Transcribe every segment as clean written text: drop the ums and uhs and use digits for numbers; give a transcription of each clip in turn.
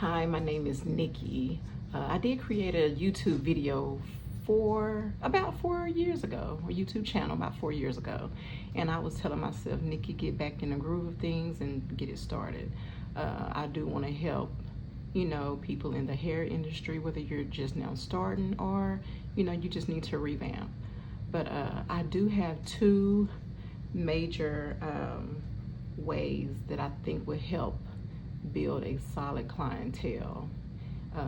Hi, my name is Nikki. I did create a YouTube video about 4 years ago, a YouTube channel about 4 years ago. And I was telling myself, Nikki, get back in the groove of things and get it started. I do want to help, people in the hair industry, whether you're just now starting or, you just need to revamp. But I do have two major ways that I think would help build a solid clientele.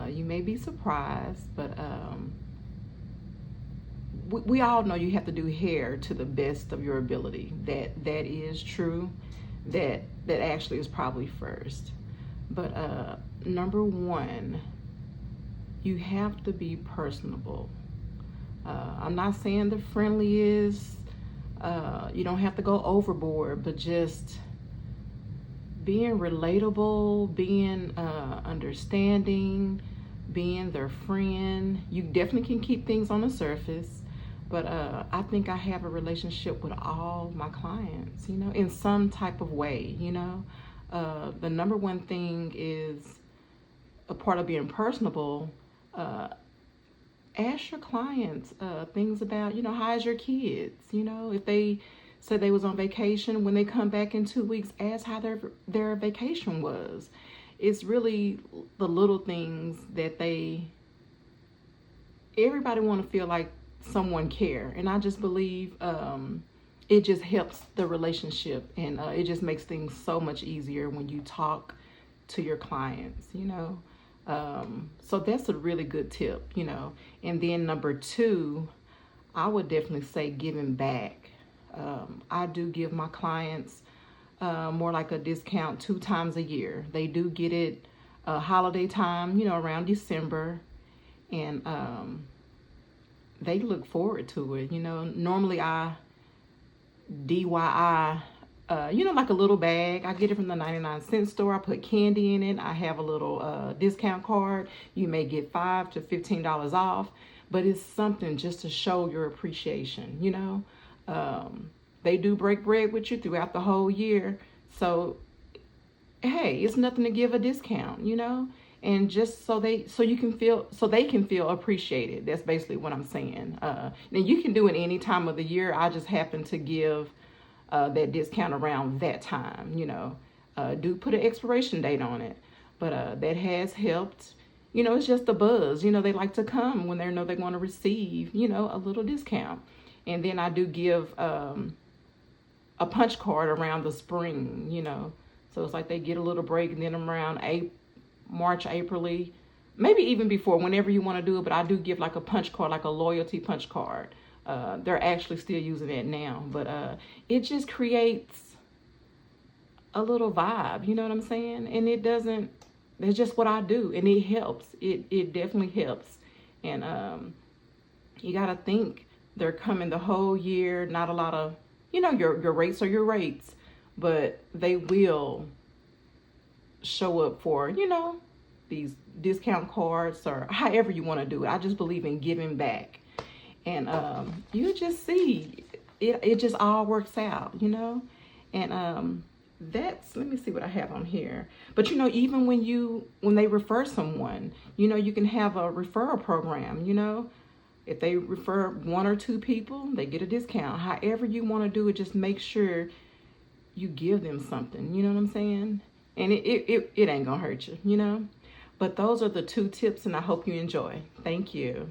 You may be surprised, but we all know you have to do hair to the best of your ability. That is true. That actually is probably first. But number one, you have to be personable. I'm not saying the friendly is, you don't have to go overboard, but just being relatable, being understanding, being their friend. You definitely can keep things on the surface, but I think I have a relationship with all my clients, in some type of way. The number one thing is a part of being personable. Ask your clients things about, how's your kids? If they say they was on vacation, when they come back in 2 weeks, ask how their vacation was. It's really the little things that everybody want to feel like someone care. And I just believe it just helps the relationship, and it just makes things so much easier when you talk to your clients, so that's a really good tip, And then number two, I would definitely say giving back. I do give my clients more like a discount 2 times a year. They do get it holiday time, around December, and they look forward to it. Normally I DIY, like a little bag. I get it from the 99-cent store. I put candy in it. I have a little discount card. You may get $5 to $15 off, but it's something just to show your appreciation, They do break bread with you throughout the whole year. So, hey, it's nothing to give a discount, and just so they can feel appreciated. That's basically what I'm saying. Now you can do it any time of the year. I just happen to give that discount around that time, do put an expiration date on it, but that has helped. It's just a buzz. They like to come when they know they're going to receive, a little discount. And then I do give a punch card around the spring, so it's like they get a little break, and then around March, April, maybe even before, whenever you want to do it. But I do give like a punch card, like a loyalty punch card. They're actually still using it now, but it just creates a little vibe, you know what I'm saying? And that's just what I do, and it helps. It definitely helps. And you got to think they're coming the whole year. Not a lot of, your rates are your rates, but they will show up for, these discount cards or however you want to do it. I just believe in giving back. And you just see, it just all works out, And let me see what I have on here. But, even when they refer someone, you can have a referral program, If they refer 1 or 2 people, they get a discount. However you want to do it, just make sure you give them something, you know what I'm saying? And it ain't gonna hurt you, But those are the 2 tips, and I hope you enjoy. Thank you.